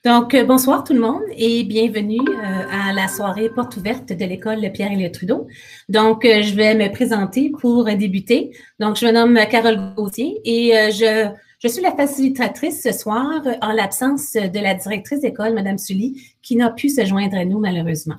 Bonsoir tout le monde et bienvenue à la soirée porte ouverte de l'école Pierre-Éliott Trudeau. Je vais me présenter pour débuter. Je me nomme Carole Gauthier et je suis la facilitatrice ce soir en l'absence de la directrice d'école, Mme Sully, qui n'a pu se joindre à nous malheureusement.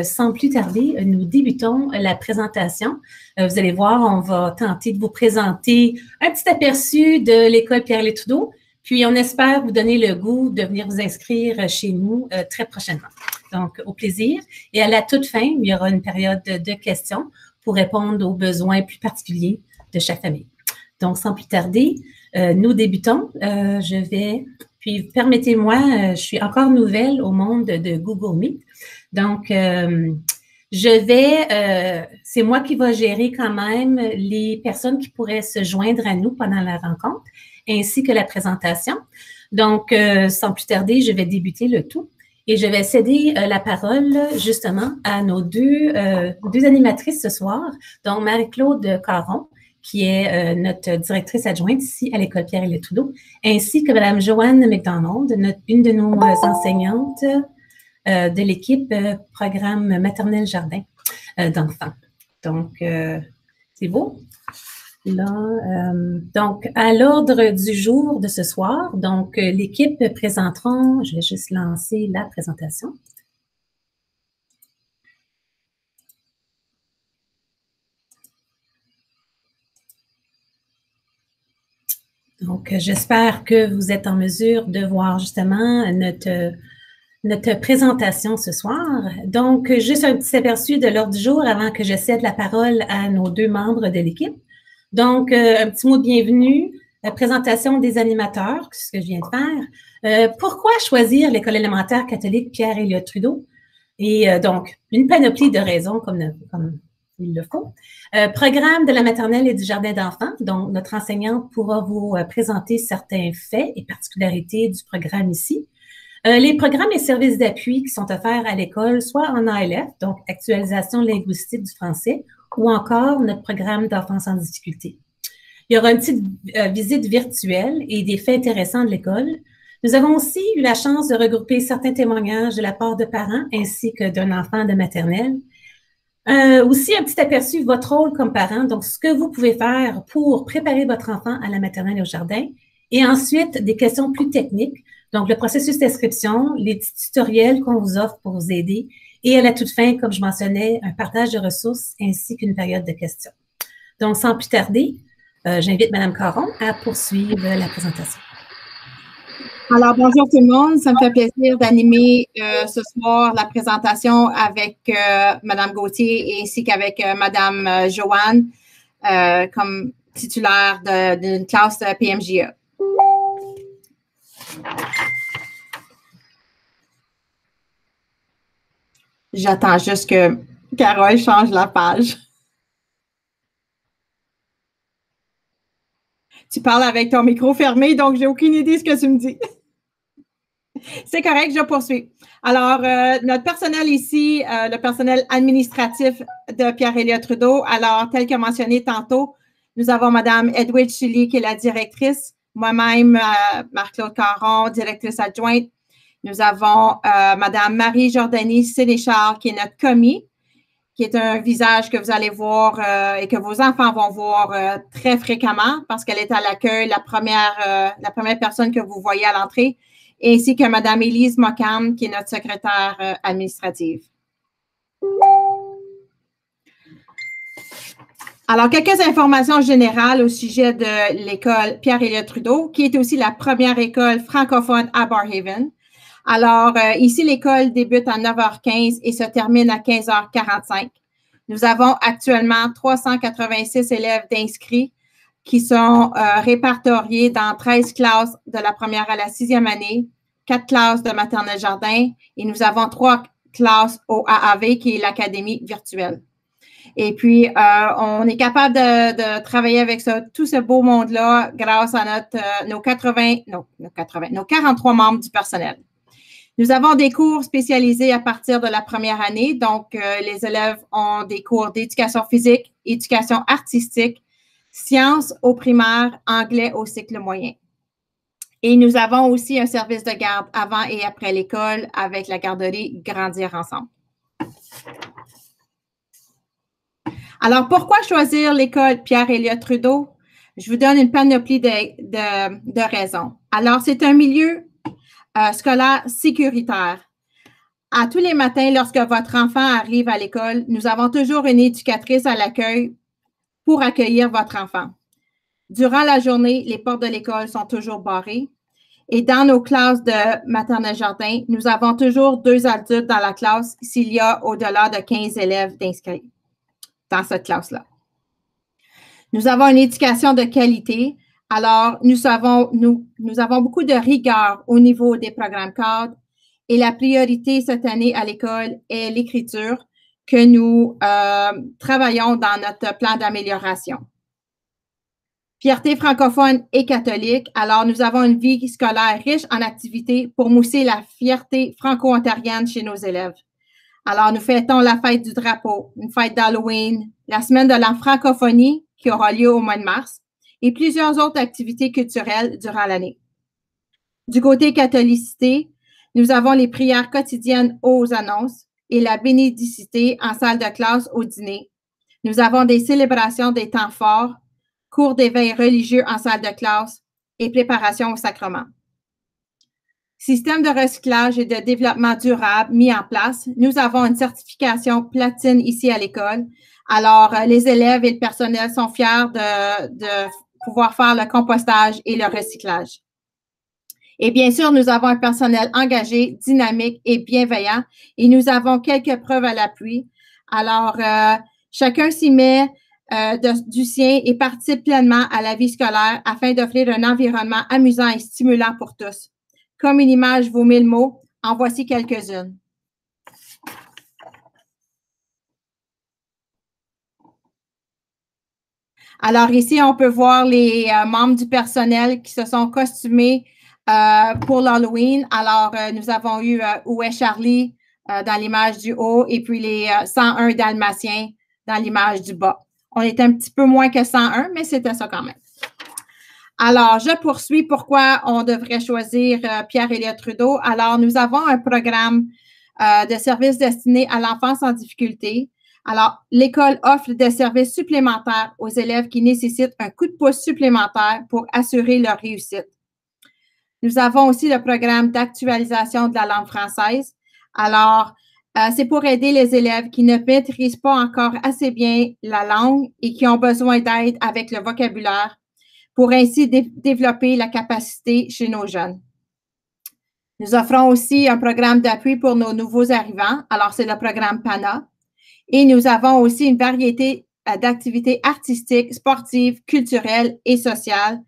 Sans plus tarder, nous débutons la présentation. Vous allez voir, on va tenter de vous présenter un petit aperçu de l'école Pierre-Éliott Trudeau. Puis, on espère vous donner le goût de venir vous inscrire chez nous très prochainement. Au plaisir. Et à la toute fin, il y aura une période de questions pour répondre aux besoins plus particuliers de chaque famille. Sans plus tarder, nous débutons. Puis permettez-moi, je suis encore nouvelle au monde de Google Meet. C'est moi qui vais gérer quand même les personnes qui pourraient se joindre à nous pendant la rencontre, ainsi que la présentation. Sans plus tarder, je vais débuter le tout et je vais céder la parole justement à nos deux animatrices ce soir, donc Marie-Claude Caron, qui est notre directrice adjointe ici à l'école Pierre-Éliott Trudeau, ainsi que Mme Joanne McDonald, une de nos enseignantes de l'équipe programme maternelle jardin d'enfants. C'est beau. À l'ordre du jour de ce soir, l'équipe présenteront, je vais juste lancer la présentation. J'espère que vous êtes en mesure de voir justement notre présentation ce soir. Juste un petit aperçu de l'ordre du jour avant que je cède la parole à nos deux membres de l'équipe. Un petit mot de bienvenue, la présentation des animateurs, ce que je viens de faire. Pourquoi choisir l'école élémentaire catholique Pierre-Éliott Trudeau? Et une panoplie de raisons comme il le faut. Programme de la maternelle et du jardin d'enfants. Notre enseignante pourra vous présenter certains faits et particularités du programme ici. Les programmes et services d'appui qui sont offerts à l'école, soit en ALF, donc actualisation linguistique du français, ou encore notre programme d'enfance en difficulté. Il y aura une petite visite virtuelle et des faits intéressants de l'école. Nous avons aussi eu la chance de regrouper certains témoignages de la part de parents ainsi que d'un enfant de maternelle. Aussi, un petit aperçu de votre rôle comme parent, donc ce que vous pouvez faire pour préparer votre enfant à la maternelle et au jardin. Et ensuite, des questions plus techniques, donc le processus d'inscription, les petits tutoriels qu'on vous offre pour vous aider. Et à la toute fin, comme je mentionnais, un partage de ressources ainsi qu'une période de questions. Sans plus tarder, j'invite Mme Caron à poursuivre la présentation. Alors, bonjour tout le monde. Ça me fait plaisir d'animer ce soir la présentation avec Mme Gauthier ainsi qu'avec Mme Joanne comme titulaire d'une classe PMJE. J'attends juste que Carole change la page. Tu parles avec ton micro fermé, donc j'ai aucune idée de ce que tu me dis. C'est correct, je poursuis. Alors, notre personnel ici, le personnel administratif de Pierre-Éliott Trudeau, alors, tel que mentionné tantôt, nous avons Mme Edwidge Sully, qui est la directrice, moi-même, Marie-Claude Caron, directrice adjointe. Nous avons Mme Marie Jordanie Sénéchal, qui est notre commis, qui est un visage que vous allez voir et que vos enfants vont voir très fréquemment parce qu'elle est à l'accueil, la première personne que vous voyez à l'entrée, ainsi que Mme Élise Mocam, qui est notre secrétaire administrative. Alors, quelques informations générales au sujet de l'école Pierre-Éliott Trudeau, qui est aussi la première école francophone à Barrhaven. Alors, ici, l'école débute à 9h15 et se termine à 15h45. Nous avons actuellement 386 élèves d'inscrits qui sont répertoriés dans 13 classes de la première à la 6e année, 4 classes de maternelle jardin et nous avons 3 classes au AAV qui est l'académie virtuelle. Et puis, on est capable de travailler avec tout ce beau monde-là grâce à nos 43 membres du personnel. Nous avons des cours spécialisés à partir de la première année. Donc, les élèves ont des cours d'éducation physique, éducation artistique, sciences au primaire, anglais au cycle moyen. Et nous avons aussi un service de garde avant et après l'école avec la garderie Grandir ensemble. Alors, pourquoi choisir l'école Pierre-Elliott Trudeau? Je vous donne une panoplie de raisons. Alors, c'est un milieu scolaire sécuritaire. À tous les matins, lorsque votre enfant arrive à l'école, nous avons toujours une éducatrice à l'accueil pour accueillir votre enfant. Durant la journée, les portes de l'école sont toujours barrées. Et dans nos classes de maternelle jardin, nous avons toujours 2 adultes dans la classe s'il y a au-delà de 15 élèves d'inscrits dans cette classe-là. Nous avons une éducation de qualité. Alors, nous avons beaucoup de rigueur au niveau des programmes cadres. Et la priorité cette année à l'école est l'écriture que nous travaillons dans notre plan d'amélioration. Fierté francophone et catholique. Alors, nous avons une vie scolaire riche en activités pour mousser la fierté franco-ontarienne chez nos élèves. Alors, nous fêtons la fête du drapeau, une fête d'Halloween, la semaine de la francophonie qui aura lieu au mois de mars et plusieurs autres activités culturelles durant l'année. Du côté catholicité, nous avons les prières quotidiennes aux annonces et la bénédicité en salle de classe au dîner. Nous avons des célébrations des temps forts, cours d'éveil religieux en salle de classe et préparation au sacrement. Système de recyclage et de développement durable mis en place. Nous avons une certification platine ici à l'école. Alors, les élèves et le personnel sont fiers de pouvoir faire le compostage et le recyclage. Et bien sûr, nous avons un personnel engagé, dynamique et bienveillant et nous avons quelques preuves à l'appui. Alors, chacun s'y met du sien et participe pleinement à la vie scolaire afin d'offrir un environnement amusant et stimulant pour tous. Comme une image vaut 1000 mots, en voici quelques-unes. Alors ici, on peut voir les membres du personnel qui se sont costumés pour l'Halloween. Alors, nous avons eu Où est Charlie dans l'image du haut et puis les 101 Dalmatiens dans l'image du bas. On était un petit peu moins que 101, mais c'était ça quand même. Alors, je poursuis pourquoi on devrait choisir Pierre-Elliott Trudeau. Alors, nous avons un programme de services destinés à l'enfance en difficulté. Alors, l'école offre des services supplémentaires aux élèves qui nécessitent un coup de pouce supplémentaire pour assurer leur réussite. Nous avons aussi le programme d'actualisation de la langue française. Alors, c'est pour aider les élèves qui ne maîtrisent pas encore assez bien la langue et qui ont besoin d'aide avec le vocabulaire pour ainsi développer la capacité chez nos jeunes. Nous offrons aussi un programme d'appui pour nos nouveaux arrivants. Alors, c'est le programme PANA. Et nous avons aussi une variété d'activités artistiques, sportives, culturelles et sociales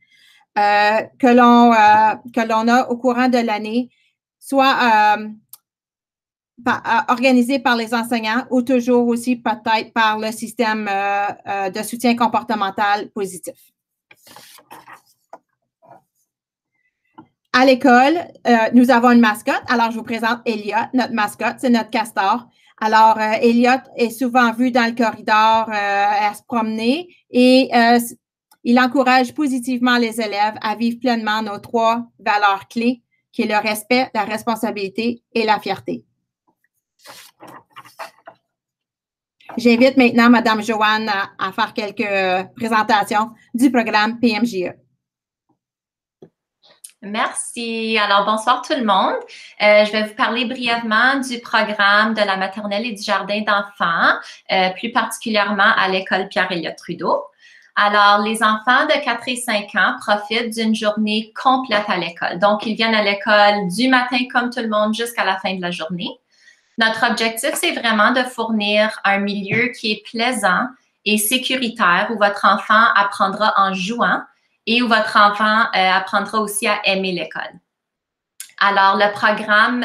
que l'on a au courant de l'année, soit organisées par les enseignants ou toujours aussi peut-être par le système de soutien comportemental positif. À l'école, nous avons une mascotte. Alors, je vous présente Elliott, notre mascotte, c'est notre castor. Alors, Elliott est souvent vu dans le corridor à se promener et il encourage positivement les élèves à vivre pleinement nos 3 valeurs clés, qui est le respect, la responsabilité et la fierté. J'invite maintenant Mme Joanne à faire quelques présentations du programme PMJE. Merci. Alors, bonsoir tout le monde. Je vais vous parler brièvement du programme de la maternelle et du jardin d'enfants, plus particulièrement à l'école Pierre-Elliott Trudeau. Alors, les enfants de 4 et 5 ans profitent d'une journée complète à l'école. Donc, ils viennent à l'école du matin comme tout le monde jusqu'à la fin de la journée. Notre objectif, c'est vraiment de fournir un milieu qui est plaisant et sécuritaire où votre enfant apprendra en jouant et où votre enfant apprendra aussi à aimer l'école. Alors, le programme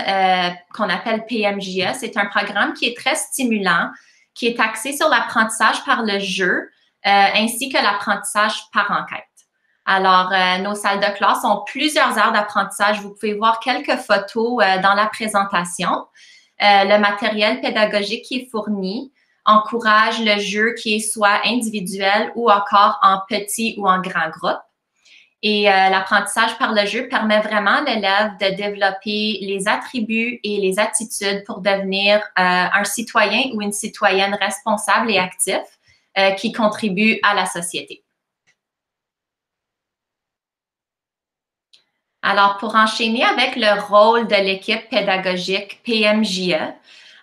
qu'on appelle PMJE, c'est un programme qui est très stimulant, qui est axé sur l'apprentissage par le jeu, ainsi que l'apprentissage par enquête. Alors, nos salles de classe ont plusieurs heures d'apprentissage. Vous pouvez voir quelques photos dans la présentation. Le matériel pédagogique qui est fourni encourage le jeu qui est soit individuel ou encore en petit ou en grand groupe. Et l'apprentissage par le jeu permet vraiment à l'élève de développer les attributs et les attitudes pour devenir un citoyen ou une citoyenne responsable et actif qui contribue à la société. Alors, pour enchaîner avec le rôle de l'équipe pédagogique PMJE,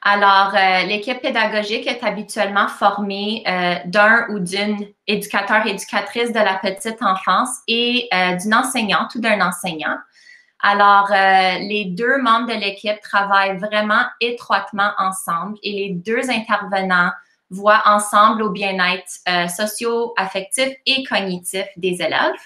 alors, l'équipe pédagogique est habituellement formée d'un ou d'une éducateur-éducatrice de la petite enfance et d'une enseignante ou d'un enseignant. Alors, les deux membres de l'équipe travaillent vraiment étroitement ensemble et les deux intervenants voient ensemble au bien-être socio-affectif et cognitif des élèves.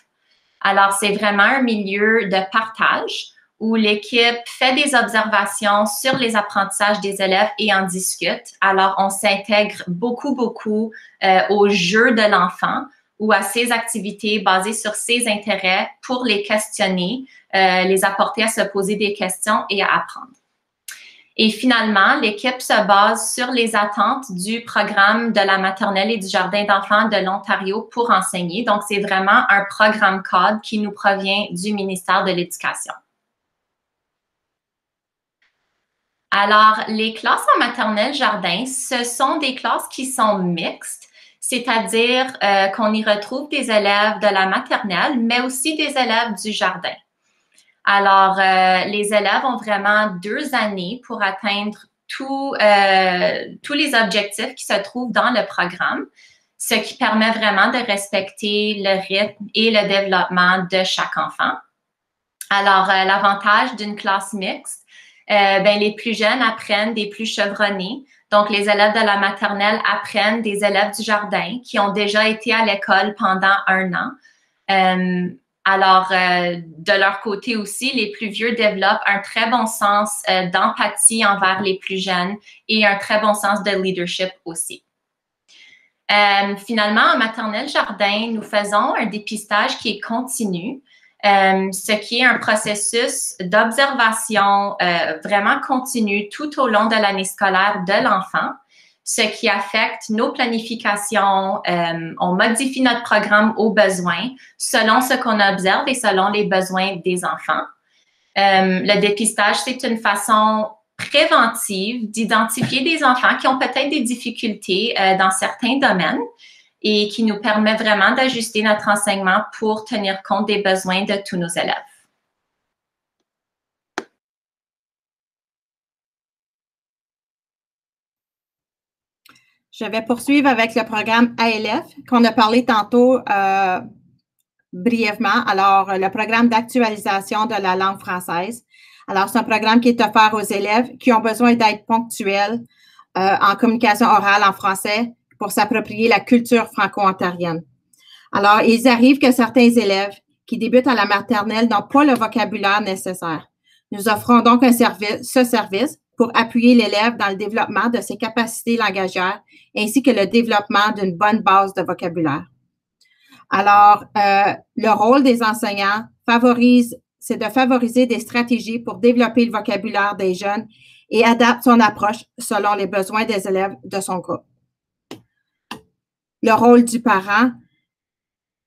Alors, c'est vraiment un milieu de partage où l'équipe fait des observations sur les apprentissages des élèves et en discute. Alors, on s'intègre beaucoup au jeu de l'enfant ou à ses activités basées sur ses intérêts pour les questionner, les apporter à se poser des questions et à apprendre. Et finalement, l'équipe se base sur les attentes du programme de la maternelle et du jardin d'enfants de l'Ontario pour enseigner. Donc, c'est vraiment un programme cadre qui nous provient du ministère de l'Éducation. Alors, les classes en maternelle jardin, ce sont des classes qui sont mixtes, c'est-à-dire qu'on y retrouve des élèves de la maternelle, mais aussi des élèves du jardin. Alors, les élèves ont vraiment 2 années pour atteindre tous les objectifs qui se trouvent dans le programme, ce qui permet vraiment de respecter le rythme et le développement de chaque enfant. Alors, l'avantage d'une classe mixte, les plus jeunes apprennent des plus chevronnés. Donc, les élèves de la maternelle apprennent des élèves du jardin qui ont déjà été à l'école pendant 1 an. Alors, de leur côté aussi, les plus vieux développent un très bon sens d'empathie envers les plus jeunes et un très bon sens de leadership aussi. Finalement, en maternelle jardin, nous faisons un dépistage qui est continu, ce qui est un processus d'observation vraiment continu tout au long de l'année scolaire de l'enfant, ce qui affecte nos planifications. On modifie notre programme aux besoins selon ce qu'on observe et selon les besoins des enfants. Le dépistage, c'est une façon préventive d'identifier des enfants qui ont peut-être des difficultés dans certains domaines et qui nous permet vraiment d'ajuster notre enseignement pour tenir compte des besoins de tous nos élèves. Je vais poursuivre avec le programme ALF qu'on a parlé tantôt brièvement. Alors, le programme d'actualisation de la langue française. Alors, c'est un programme qui est offert aux élèves qui ont besoin d'aide ponctuelle en communication orale en français pour s'approprier la culture franco-ontarienne. Alors, il arrive que certains élèves qui débutent à la maternelle n'ont pas le vocabulaire nécessaire. Nous offrons donc ce service pour appuyer l'élève dans le développement de ses capacités langagières ainsi que le développement d'une bonne base de vocabulaire. Alors, le rôle des enseignants c'est de favoriser des stratégies pour développer le vocabulaire des jeunes et adapte son approche selon les besoins des élèves de son groupe. Le rôle du parent,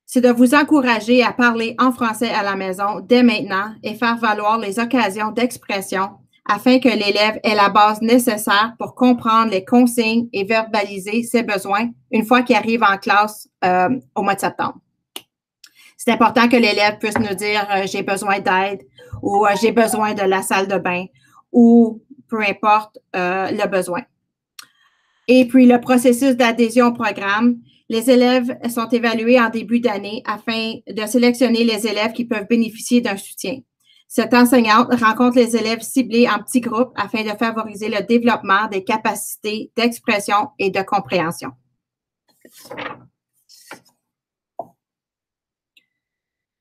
c'est de vous encourager à parler en français à la maison dès maintenant et faire valoir les occasions d'expression afin que l'élève ait la base nécessaire pour comprendre les consignes et verbaliser ses besoins une fois qu'il arrive en classe au mois de septembre. C'est important que l'élève puisse nous dire « j'ai besoin d'aide » ou « j'ai besoin de la salle de bain » ou peu importe le besoin. Et puis, le processus d'adhésion au programme, les élèves sont évalués en début d'année afin de sélectionner les élèves qui peuvent bénéficier d'un soutien. Cette enseignante rencontre les élèves ciblés en petits groupes afin de favoriser le développement des capacités d'expression et de compréhension.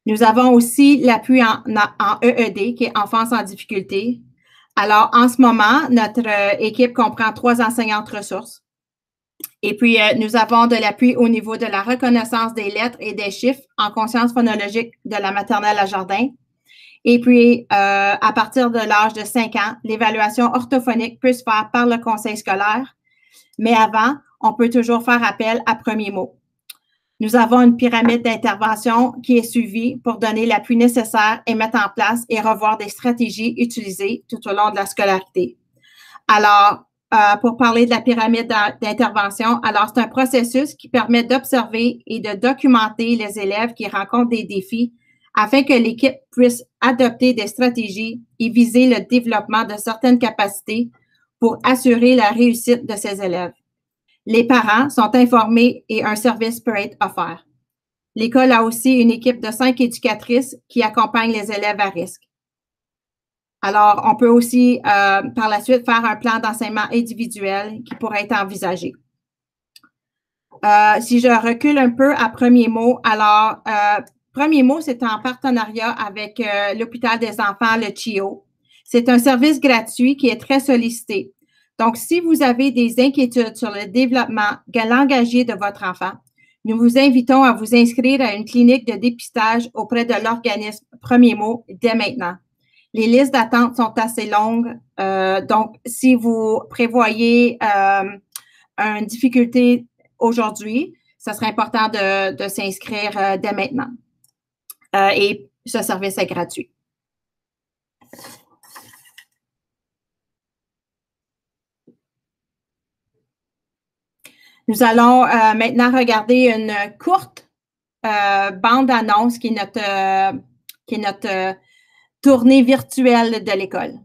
Nous avons aussi l'appui en EED, qui est Enfance en difficulté. Alors, en ce moment, notre équipe comprend 3 enseignantes ressources. Et puis, nous avons de l'appui au niveau de la reconnaissance des lettres et des chiffres en conscience phonologique de la maternelle à jardin. Et puis, à partir de l'âge de 5 ans, l'évaluation orthophonique peut se faire par le conseil scolaire. Mais avant, on peut toujours faire appel à Premier Mot. Nous avons une pyramide d'intervention qui est suivie pour donner l'appui nécessaire et mettre en place et revoir des stratégies utilisées tout au long de la scolarité. Alors, pour parler de la pyramide d'intervention, alors c'est un processus qui permet d'observer et de documenter les élèves qui rencontrent des défis afin que l'équipe puisse adopter des stratégies et viser le développement de certaines capacités pour assurer la réussite de ces élèves. Les parents sont informés et un service peut être offert. L'école a aussi une équipe de 5 éducatrices qui accompagnent les élèves à risque. Alors, on peut aussi, par la suite, faire un plan d'enseignement individuel qui pourrait être envisagé. Si je recule un peu à Premier Mot, alors, Premier Mot, c'est en partenariat avec l'Hôpital des enfants, le CHIO. C'est un service gratuit qui est très sollicité. Donc, si vous avez des inquiétudes sur le développement langagier de votre enfant, nous vous invitons à vous inscrire à une clinique de dépistage auprès de l'organisme Premier Mot dès maintenant. Les listes d'attente sont assez longues. Donc, si vous prévoyez une difficulté aujourd'hui, ce serait important de s'inscrire dès maintenant. Et ce service est gratuit. Nous allons maintenant regarder une courte bande-annonce qui est notre tournée virtuelle de l'école.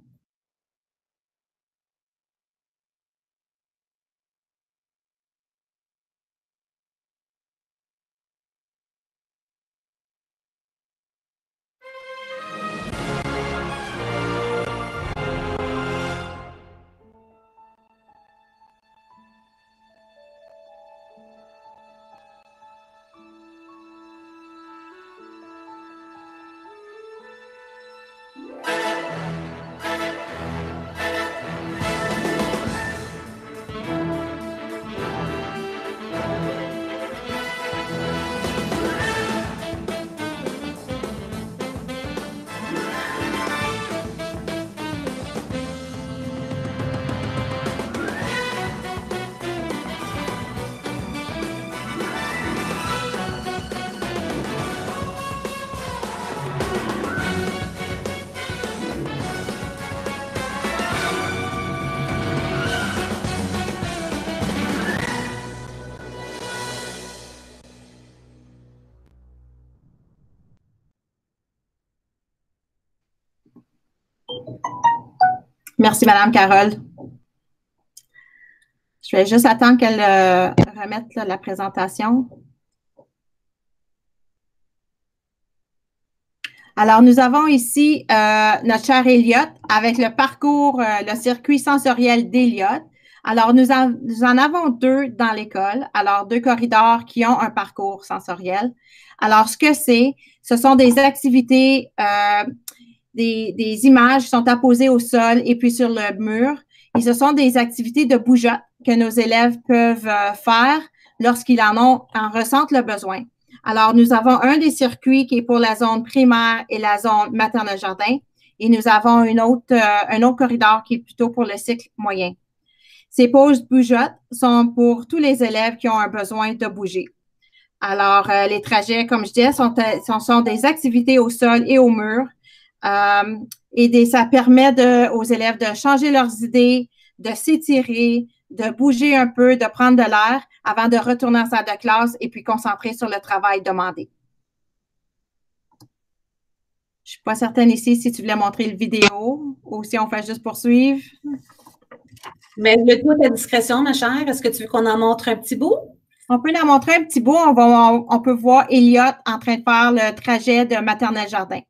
Merci, Madame Carole. Je vais juste attendre qu'elle remette la présentation. Alors, nous avons ici notre cher Elliot avec le parcours, le circuit sensoriel d'Elliot. Alors, nous en avons 2 dans l'école. Alors, 2 corridors qui ont un parcours sensoriel. Alors, ce que c'est, ce sont des activités, des images qui sont apposées au sol et puis sur le mur. Et ce sont des activités de bougeotte que nos élèves peuvent faire lorsqu'ils en ressentent le besoin. Alors, nous avons un des circuits qui est pour la zone primaire et la zone maternelle-jardin. Et nous avons un autre corridor qui est plutôt pour le cycle moyen. Ces pauses bougeottes sont pour tous les élèves qui ont un besoin de bouger. Alors, les trajets, comme je disais, sont des activités au sol et au mur. Et ça permet aux élèves de changer leurs idées, de s'étirer, de bouger un peu, de prendre de l'air avant de retourner en salle de classe et puis concentrer sur le travail demandé. Je ne suis pas certaine ici si tu voulais montrer le vidéo ou si on fait juste poursuivre. Mais le tout à discrétion, ma chère. Est-ce que tu veux qu'on en montre un petit bout? On peut en montrer un petit bout. On peut voir Elliot en train de faire le trajet de maternelle-jardin.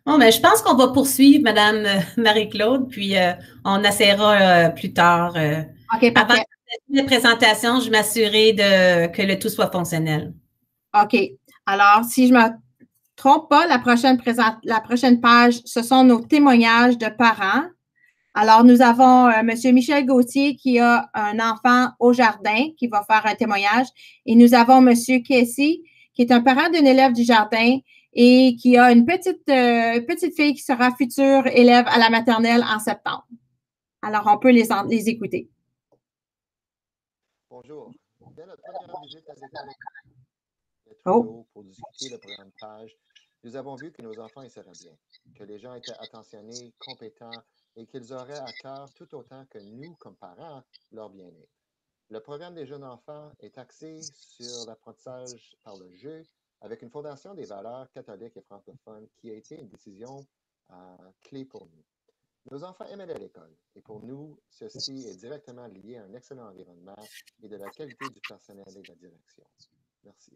Bon, ben, je pense qu'on va poursuivre, Madame Marie-Claude, puis on essaiera plus tard. OK, Avant parfait. la présentation, je m'assurer que le tout soit fonctionnel. OK. Alors, si je ne me trompe pas, la prochaine page, ce sont nos témoignages de parents. Alors, nous avons M. Michel Gauthier qui a un enfant au jardin qui va faire un témoignage. Et nous avons M. Casey qui est un parent d'une élève du jardin et qui a une petite fille qui sera future élève à la maternelle en septembre. Alors, on peut les écouter. Bonjour. Dès notre première visite à l'école Trudeau pour discuter le programme PAGE, nous avons vu que nos enfants y seraient bien, que les gens étaient attentionnés, compétents et qu'ils auraient à cœur tout autant que nous, comme parents, leur bien-être. Le programme des jeunes enfants est axé sur l'apprentissage par le jeu avec une fondation des valeurs catholiques et francophones qui a été une décision clé pour nous. Nos enfants aiment aller à l'école et pour nous, ceci est directement lié à un excellent environnement et de la qualité du personnel et de la direction. Merci.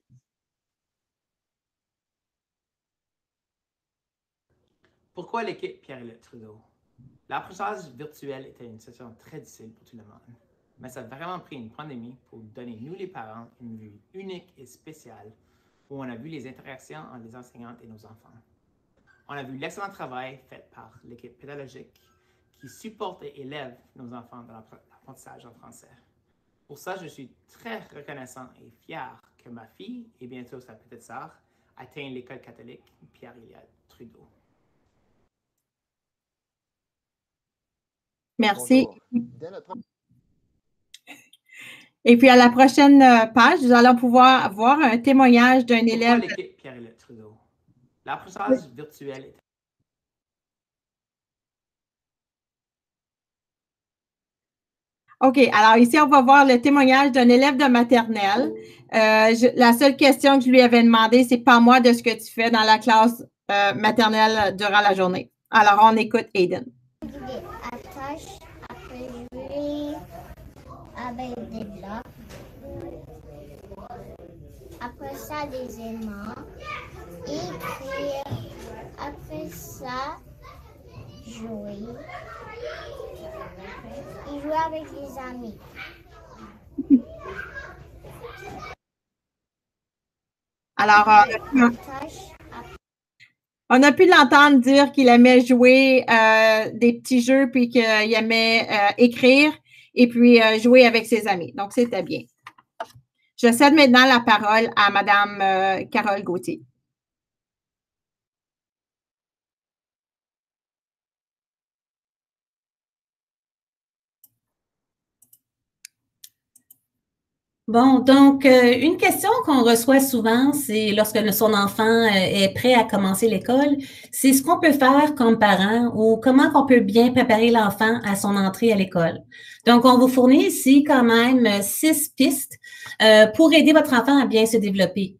Pourquoi l'équipe Pierre-Éliott Trudeau? L'apprentissage virtuel était une situation très difficile pour tout le monde, mais ça a vraiment pris une pandémie pour donner, nous les parents, une vue unique et spéciale où on a vu les interactions entre les enseignantes et nos enfants. On a vu l'excellent travail fait par l'équipe pédagogique qui supporte et élève nos enfants dans l'apprentissage en français. Pour ça, je suis très reconnaissant et fier que ma fille et bientôt sa petite sœur atteignent l'école catholique Pierre-Éliott Trudeau. Merci. Bonjour. Et puis, à la prochaine page, nous allons pouvoir voir un témoignage d'un élève. Pourquoi l'équipe Pierre-Éliott Trudeau? L'apprentissage virtuel est... OK. Alors, ici, on va voir le témoignage d'un élève de maternelle. La seule question que je lui avais demandé, c'est parle-moi de ce que tu fais dans la classe maternelle durant la journée. Alors, on écoute Aiden. Des attaches, après jouer avec des blocs. Après ça, des aimants. Écrire. Après ça, jouer. Et jouer avec les amis. Alors, on a pu l'entendre dire qu'il aimait jouer des petits jeux, puis qu'il aimait écrire et puis jouer avec ses amis. Donc, c'était bien. Je cède maintenant la parole à Mme Carole Gauthier. Bon, donc, une question qu'on reçoit souvent, c'est lorsque son enfant est prêt à commencer l'école, c'est ce qu'on peut faire comme parent ou comment on peut bien préparer l'enfant à son entrée à l'école. Donc, on vous fournit ici quand même 6 pistes pour aider votre enfant à bien se développer.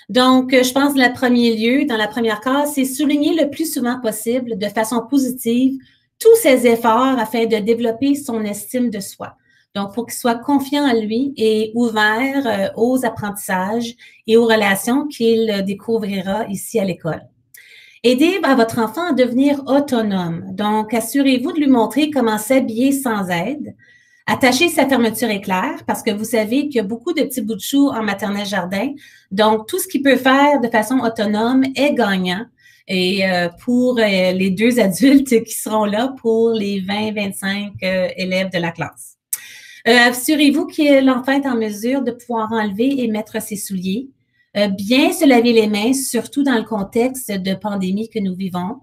Donc, je pense dans le premier lieu, dans la première case, c'est souligner le plus souvent possible, de façon positive, tous ses efforts afin de développer son estime de soi. Donc, pour qu'il soit confiant en lui et ouvert aux apprentissages et aux relations qu'il découvrira ici à l'école. Aidez à votre enfant à devenir autonome. Donc, assurez-vous de lui montrer comment s'habiller sans aide. Attachez sa fermeture éclair parce que vous savez qu'il y a beaucoup de petits bouts de chou en maternelle jardin. Donc, tout ce qu'il peut faire de façon autonome est gagnant. Et pour les 2 adultes qui seront là pour les 20-25 élèves de la classe. Assurez-vous que l'enfant est en mesure de pouvoir enlever et mettre ses souliers. Bien se laver les mains, surtout dans le contexte de pandémie que nous vivons.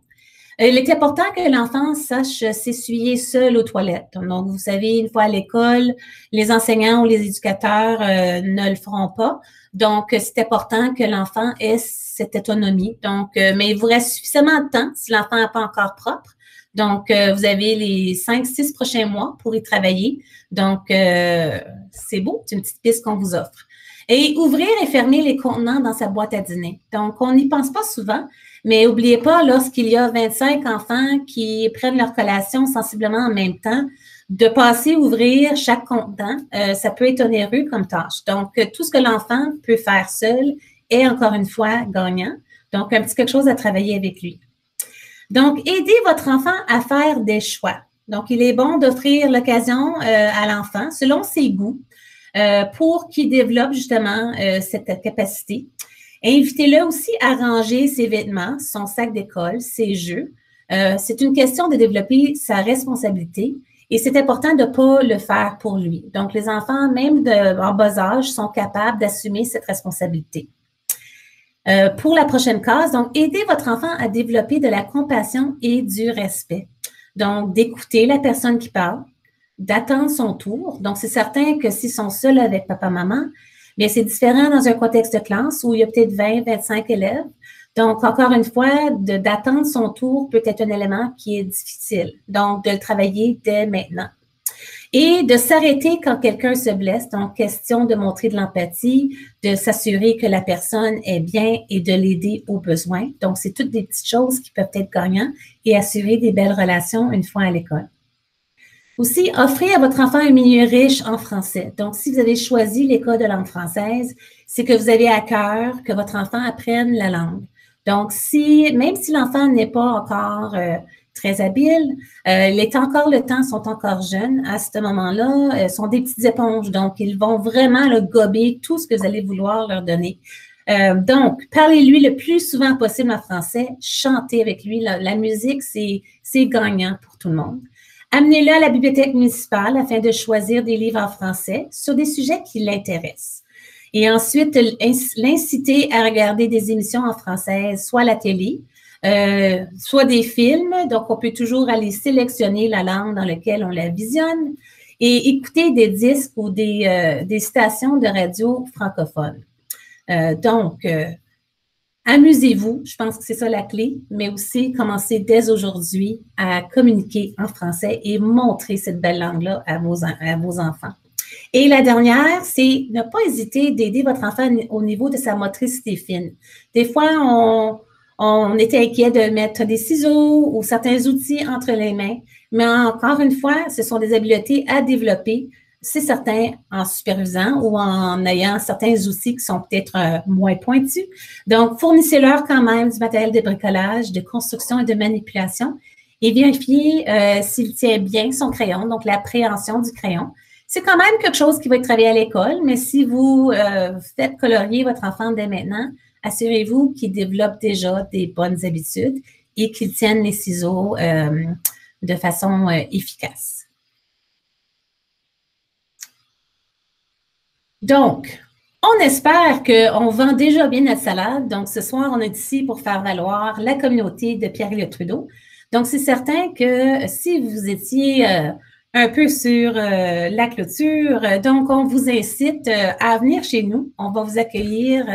Il est important que l'enfant sache s'essuyer seul aux toilettes. Donc, vous savez, une fois à l'école, les enseignants ou les éducateurs ne le feront pas. Donc, c'est important que l'enfant ait cette autonomie. Donc, mais il vous reste suffisamment de temps si l'enfant n'est pas encore propre. Donc, vous avez les 5-6 prochains mois pour y travailler. Donc, c'est beau, c'est une petite piste qu'on vous offre. Et ouvrir et fermer les contenants dans sa boîte à dîner. Donc, on n'y pense pas souvent, mais n'oubliez pas, lorsqu'il y a 25 enfants qui prennent leur collation sensiblement en même temps, de passer ouvrir chaque contenant, ça peut être onéreux comme tâche. Donc, tout ce que l'enfant peut faire seul est encore une fois gagnant. Donc, un petit quelque chose à travailler avec lui. Donc, aidez votre enfant à faire des choix. Donc, il est bon d'offrir l'occasion à l'enfant, selon ses goûts, pour qu'il développe justement cette capacité. Invitez-le aussi à ranger ses vêtements, son sac d'école, ses jeux. C'est une question de développer sa responsabilité et c'est important de ne pas le faire pour lui. Donc, les enfants, même en bas âge, sont capables d'assumer cette responsabilité. Pour la prochaine case, donc, aidez votre enfant à développer de la compassion et du respect. Donc, d'écouter la personne qui parle, d'attendre son tour. Donc, c'est certain que s'ils sont seuls avec papa-maman, bien, c'est différent dans un contexte de classe où il y a peut-être 20, 25 élèves. Donc, encore une fois, d'attendre son tour peut être un élément qui est difficile. Donc, de le travailler dès maintenant. Et de s'arrêter quand quelqu'un se blesse. Donc, question de montrer de l'empathie, de s'assurer que la personne est bien et de l'aider aux besoins. Donc, c'est toutes des petites choses qui peuvent être gagnantes et assurer des belles relations une fois à l'école. Aussi, offrez à votre enfant un milieu riche en français. Donc, si vous avez choisi l'école de langue française, c'est que vous avez à cœur que votre enfant apprenne la langue. Donc, même si l'enfant n'est pas encore très habile, il est encore le temps, sont encore jeunes. À ce moment-là, sont des petites éponges. Donc, ils vont vraiment gober tout ce que vous allez vouloir leur donner. Donc, parlez-lui le plus souvent possible en français. Chantez avec lui. La musique, c'est gagnant pour tout le monde. Amenez-le à la bibliothèque municipale afin de choisir des livres en français sur des sujets qui l'intéressent. Et ensuite, l'inciter à regarder des émissions en français, soit à la télé, soit des films. Donc, on peut toujours aller sélectionner la langue dans laquelle on la visionne et écouter des disques ou des stations de radio francophones. Donc, amusez-vous, je pense que c'est ça la clé, mais aussi commencez dès aujourd'hui à communiquer en français et montrer cette belle langue-là à vos enfants. Et la dernière, c'est ne pas hésiter d'aider votre enfant au niveau de sa motricité fine. Des fois, on était inquiet de mettre des ciseaux ou certains outils entre les mains, mais encore une fois, ce sont des habiletés à développer, c'est certain, en supervisant ou en ayant certains outils qui sont peut-être moins pointus. Donc, fournissez-leur quand même du matériel de bricolage, de construction et de manipulation et vérifiez s'il tient bien son crayon, donc l'appréhension du crayon. C'est quand même quelque chose qui va être travaillé à l'école, mais si vous faites colorier votre enfant dès maintenant, assurez-vous qu'il développe déjà des bonnes habitudes et qu'il tienne les ciseaux de façon efficace. Donc, on espère qu'on vend déjà bien notre salade. Donc, ce soir, on est ici pour faire valoir la communauté de Pierre-Éliott Trudeau. Donc, c'est certain que si vous étiez un peu sur la clôture, donc on vous incite à venir chez nous. On va vous accueillir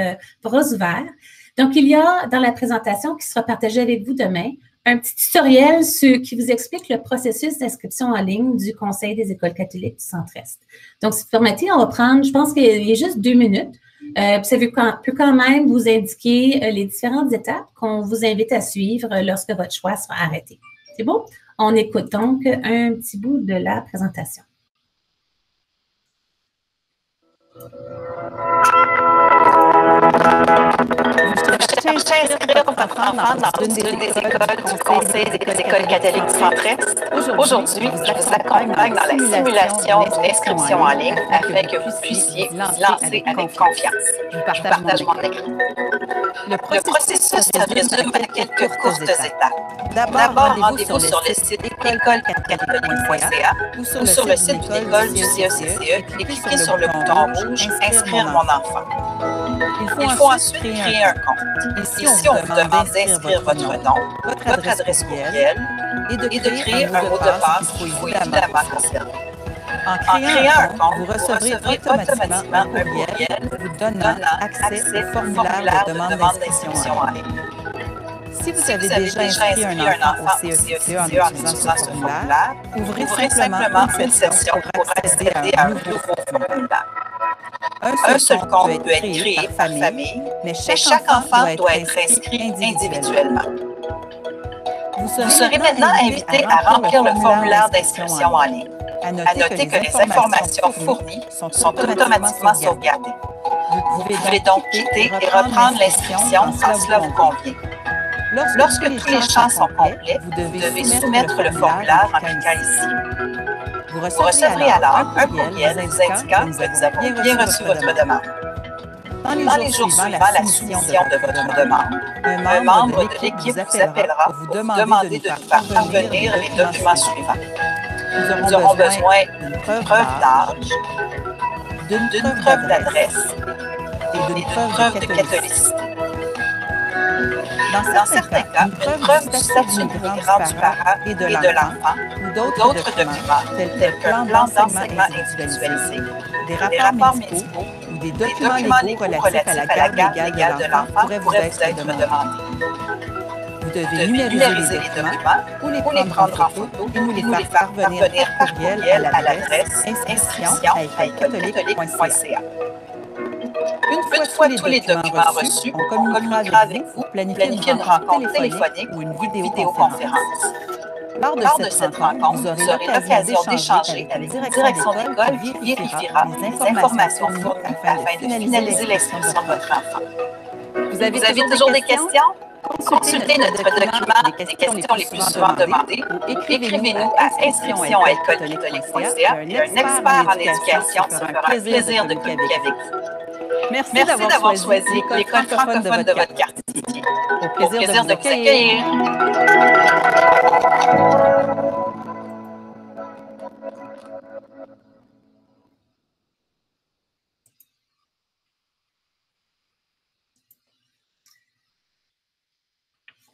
bras ouverts. Donc, il y a dans la présentation qui sera partagée avec vous demain, un petit tutoriel qui vous explique le processus d'inscription en ligne du Conseil des écoles catholiques du Centre-Est. Donc, si vous permettez, on va prendre, je pense qu'il y a juste 2 minutes. Ça peut quand même vous indiquer les différentes étapes qu'on vous invite à suivre lorsque votre choix sera arrêté. C'est bon? On écoute donc un petit bout de la présentation. Je tiens à inscrire votre enfant dans une des écoles du Conseil des écoles catholiques du Centre-Est. Aujourd'hui, je vous accompagne dans la simulation d'une inscription en ligne afin que vous puissiez vous lancer avec confiance. Je vous partage mon écran. Le processus se résume à quelques courtes étapes. D'abord, rendez-vous sur le site écolecatholique.ca ou sur le site d'une école du CECCE et cliquez sur le bouton rouge « Inscrire mon enfant ». Il faut ensuite créer un compte. Ici, on vous demande d'inscrire votre nom, votre adresse courriel et de créer un mot de passe qu'il faut évidemment conserver. En créant un compte, vous recevrez automatiquement un courriel vous donnant accès au formulaire de demande d'inscription en ligne. Si vous avez déjà inscrit un enfant au CECCE en utilisant ce formulaire, ouvrez simplement une session pour accéder à un nouveau formulaire. Un seul compte peut être créé par famille, mais chaque enfant doit être inscrit individuellement. Vous serez maintenant invité à remplir le formulaire d'inscription en ligne. À noter que les informations fournies sont automatiquement sauvegardées. Vous pouvez donc quitter et reprendre l'inscription quand cela vous convient. Lorsque tous les champs sont complets, vous devez soumettre le formulaire en cliquant ici. Vous recevrez alors un courriel vous indiquant que nous avons bien reçu votre demande. Dans les jours suivant la soumission de votre demande, un membre de l'équipe vous appellera pour vous demander de nous faire parvenir les documents suivants. Nous aurons besoin d'une preuve d'âge, d'une preuve d'adresse et d'une preuve de catholicité. Dans certains cas, une preuve du statut immigrant du parent et de l'enfant ou d'autres documents tels que le plan d'enseignement individualisé, des rapports médicaux ou des documents légaux relatifs à la garde légale de l'enfant pourraient vous être demandés. Vous devez numériser les documents ou les prendre en photo et nous les faire parvenir par courriel à l'adresse inscription@écolecatholique.ca. Une fois tous les documents reçus, on communiquera avec vous, planifier une rencontre téléphonique ou une vidéoconférence. Lors de cette rencontre, vous aurez l'occasion d'échanger avec la direction d'école qui vérifiera les informations fournies afin de finaliser l'inscription de votre enfant. Vous avez toujours des questions? Consultez notre document des questions les plus souvent demandées ou écrivez-nous à inscription@écolecatholique.ca et un expert en éducation se fera un plaisir de communiquer avec vous. Merci d'avoir choisi l'école francophone de votre quartier. Au plaisir de vous accueillir.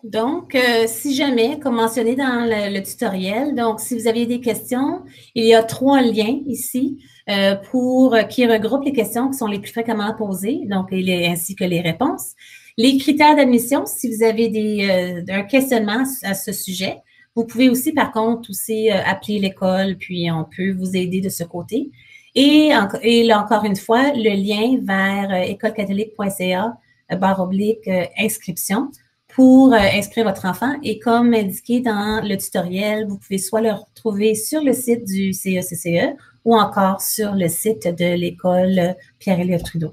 Donc, si jamais, comme mentionné dans le tutoriel, donc si vous avez des questions, il y a 3 liens ici qui regroupent les questions qui sont les plus fréquemment posées, donc ainsi que les réponses. Les critères d'admission, si vous avez un questionnement à ce sujet, vous pouvez aussi, par contre, appeler l'école, puis on peut vous aider de ce côté. Et là, encore une fois, le lien vers écolecatholique.ca/inscription pour inscrire votre enfant. Et comme indiqué dans le tutoriel, vous pouvez soit le retrouver sur le site du CECCE ou encore sur le site de l'école Pierre-Éliott Trudeau.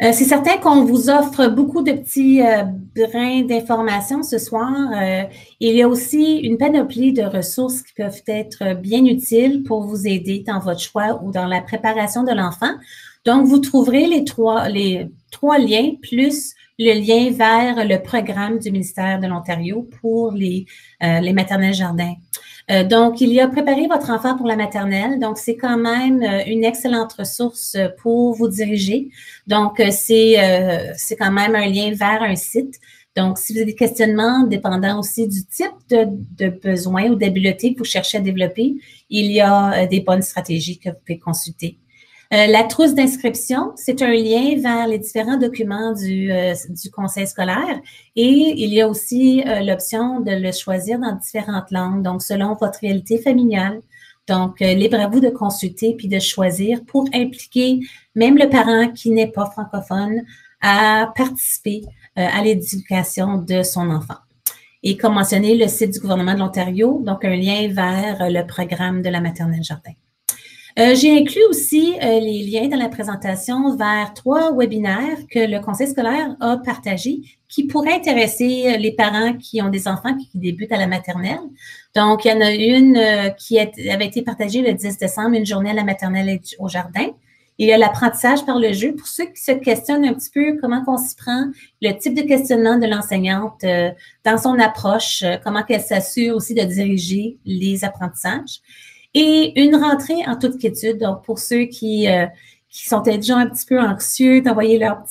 C'est certain qu'on vous offre beaucoup de petits brins d'informations ce soir. Il y a aussi une panoplie de ressources qui peuvent être bien utiles pour vous aider dans votre choix ou dans la préparation de l'enfant. Donc, vous trouverez les trois liens plus le lien vers le programme du ministère de l'Ontario pour les maternelles jardins. Donc, il y a préparé votre enfant pour la maternelle. Donc, c'est quand même une excellente ressource pour vous diriger. Donc, c'est quand même un lien vers un site. Donc, si vous avez des questionnements dépendant aussi du type de besoin ou d'habileté que vous cherchez à développer, il y a des bonnes stratégies que vous pouvez consulter. La trousse d'inscription, c'est un lien vers les différents documents du conseil scolaire et il y a aussi l'option de le choisir dans différentes langues, donc selon votre réalité familiale. Donc, libre à vous de consulter puis de choisir pour impliquer même le parent qui n'est pas francophone à participer à l'éducation de son enfant. Et comme mentionné, le site du gouvernement de l'Ontario, donc un lien vers le programme de la maternelle jardin. J'ai inclus aussi les liens dans la présentation vers 3 webinaires que le conseil scolaire a partagés qui pourraient intéresser les parents qui ont des enfants qui débutent à la maternelle. Donc, il y en a une qui avait été partagée le 10 décembre, une journée à la maternelle au jardin. Il y a l'apprentissage par le jeu. Pour ceux qui se questionnent un petit peu comment on s'y prend, le type de questionnement de l'enseignante dans son approche, comment elle s'assure aussi de diriger les apprentissages. Et une rentrée en toute quiétude, donc pour ceux qui sont déjà un petit peu anxieux d'envoyer leur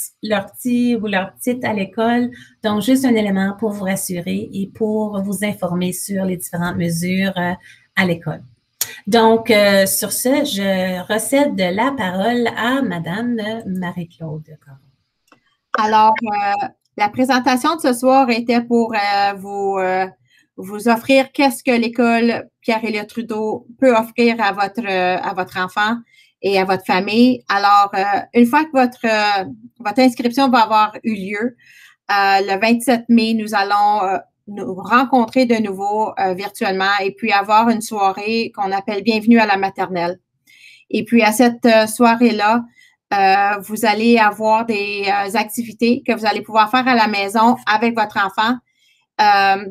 petit ou leur petite à l'école. Donc, juste un élément pour vous rassurer et pour vous informer sur les différentes mesures à l'école. Donc, sur ce, je recède la parole à Madame Marie-Claude. Alors, la présentation de ce soir était pour vous offrir qu'est-ce que l'école Pierre-Éliott Trudeau peut offrir à votre enfant et à votre famille. Alors, une fois que votre inscription va avoir eu lieu, le 27 mai, nous allons nous rencontrer de nouveau virtuellement et puis avoir une soirée qu'on appelle Bienvenue à la maternelle. Et puis, à cette soirée-là, vous allez avoir des activités que vous allez pouvoir faire à la maison avec votre enfant.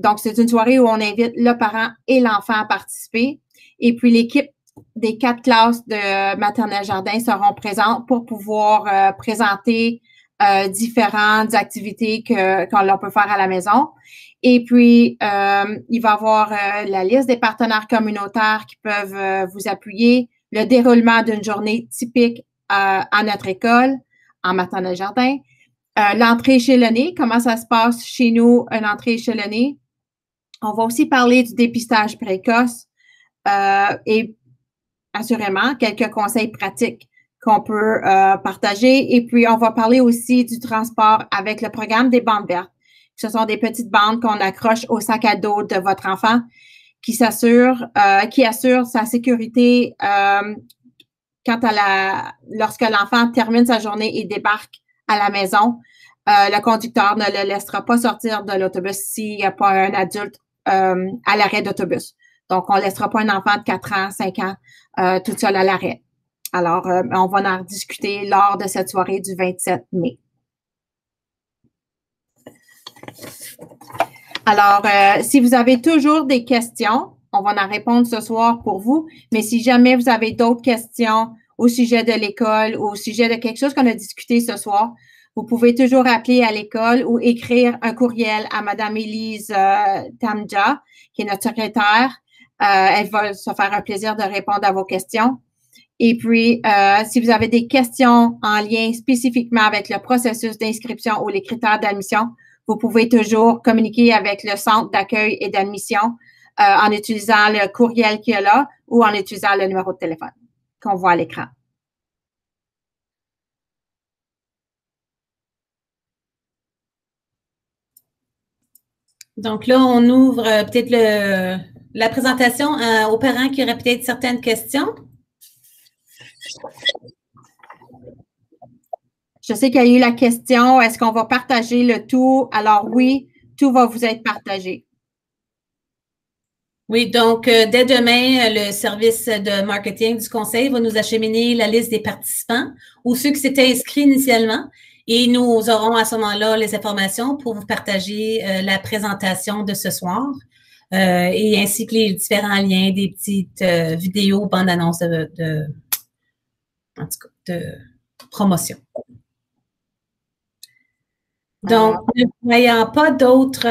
Donc, c'est une soirée où on invite le parent et l'enfant à participer. Et puis, l'équipe des 4 classes de maternelle jardin seront présentes pour pouvoir présenter différentes activités qu'on peut faire à la maison. Et puis, il va y avoir la liste des partenaires communautaires qui peuvent vous appuyer, le déroulement d'une journée typique à notre école en maternelle jardin, l'entrée échelonnée, comment ça se passe chez nous, une entrée échelonnée. On va aussi parler du dépistage précoce et assurément quelques conseils pratiques qu'on peut partager. Et puis, on va parler aussi du transport avec le programme des bandes vertes. Ce sont des petites bandes qu'on accroche au sac à dos de votre enfant qui assurent sa sécurité lorsque l'enfant termine sa journée et débarque à la maison. Le conducteur ne le laissera pas sortir de l'autobus s'il n'y a pas un adulte à l'arrêt d'autobus. Donc, on ne laissera pas un enfant de 4 ans, 5 ans tout seul à l'arrêt. Alors, on va en discuter lors de cette soirée du 27 mai. Alors, si vous avez toujours des questions, on va en répondre ce soir pour vous. Mais si jamais vous avez d'autres questions au sujet de l'école ou au sujet de quelque chose qu'on a discuté ce soir, vous pouvez toujours appeler à l'école ou écrire un courriel à Mme Élise Tamja, qui est notre secrétaire. Elle va se faire un plaisir de répondre à vos questions. Et puis, si vous avez des questions en lien spécifiquement avec le processus d'inscription ou les critères d'admission, vous pouvez toujours communiquer avec le centre d'accueil et d'admission en utilisant le courriel qu'il y a là ou en utilisant le numéro de téléphone qu'on voit à l'écran. Donc là, on ouvre peut-être la présentation aux parents qui auraient peut-être certaines questions. Je sais qu'il y a eu la question, est-ce qu'on va partager le tout? Alors oui, tout va vous être partagé. Oui, donc dès demain, le service de marketing du conseil va nous acheminer la liste des participants ou ceux qui s'étaient inscrits initialement et nous aurons à ce moment-là les informations pour vous partager la présentation de ce soir et ainsi que les différents liens, des petites vidéos, bandes annonces de promotion. Donc, ne voyant pas d'autres...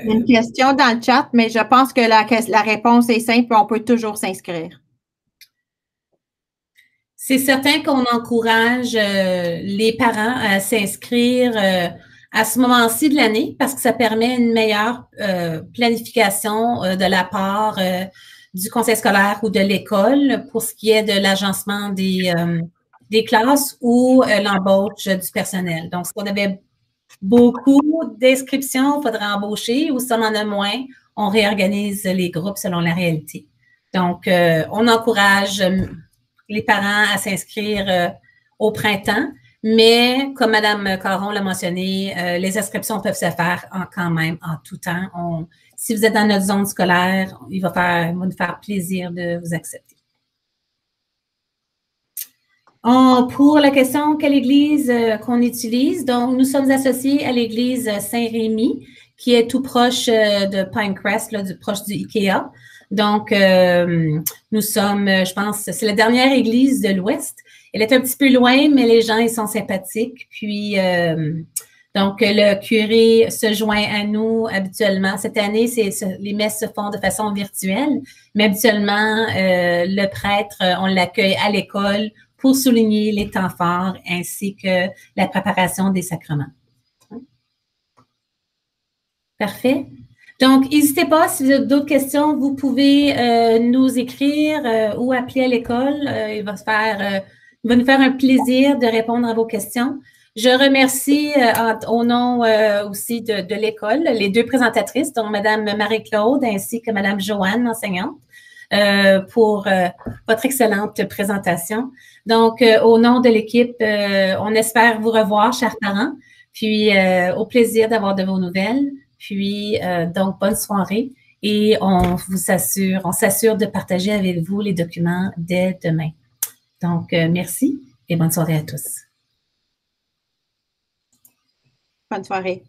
Une question dans le chat, mais je pense que la réponse est simple, on peut toujours s'inscrire. C'est certain qu'on encourage les parents à s'inscrire à ce moment-ci de l'année parce que ça permet une meilleure planification de la part du conseil scolaire ou de l'école pour ce qui est de l'agencement des classes ou l'embauche du personnel. Donc, si on avait beaucoup d'inscriptions, il faudrait embaucher, ou si on en a moins, on réorganise les groupes selon la réalité. Donc, on encourage les parents à s'inscrire au printemps, mais comme Mme Caron l'a mentionné, les inscriptions peuvent se faire quand même en tout temps. Si vous êtes dans notre zone scolaire, il va nous faire plaisir de vous accepter. Pour la question, quelle église qu'on utilise? Donc, nous sommes associés à l'église Saint-Rémy, qui est tout proche de Pinecrest, là, proche du IKEA. Donc, nous sommes, je pense, c'est la dernière église de l'Ouest. Elle est un petit peu loin, mais les gens, ils sont sympathiques. Puis, donc, le curé se joint à nous habituellement. Cette année, les messes se font de façon virtuelle, mais habituellement, le prêtre, on l'accueille à l'école pour souligner les temps forts ainsi que la préparation des sacrements. Parfait. Donc, n'hésitez pas, si vous avez d'autres questions, vous pouvez nous écrire ou appeler à l'école. Il va nous faire un plaisir de répondre à vos questions. Je remercie au nom aussi de l'école, les deux présentatrices, donc Mme Marie-Claude ainsi que Mme Joanne, enseignante, pour votre excellente présentation. Donc, au nom de l'équipe, on espère vous revoir, chers parents, puis au plaisir d'avoir de vos nouvelles. Puis, donc, bonne soirée et on s'assure de partager avec vous les documents dès demain. Donc, merci et bonne soirée à tous. Bonne soirée.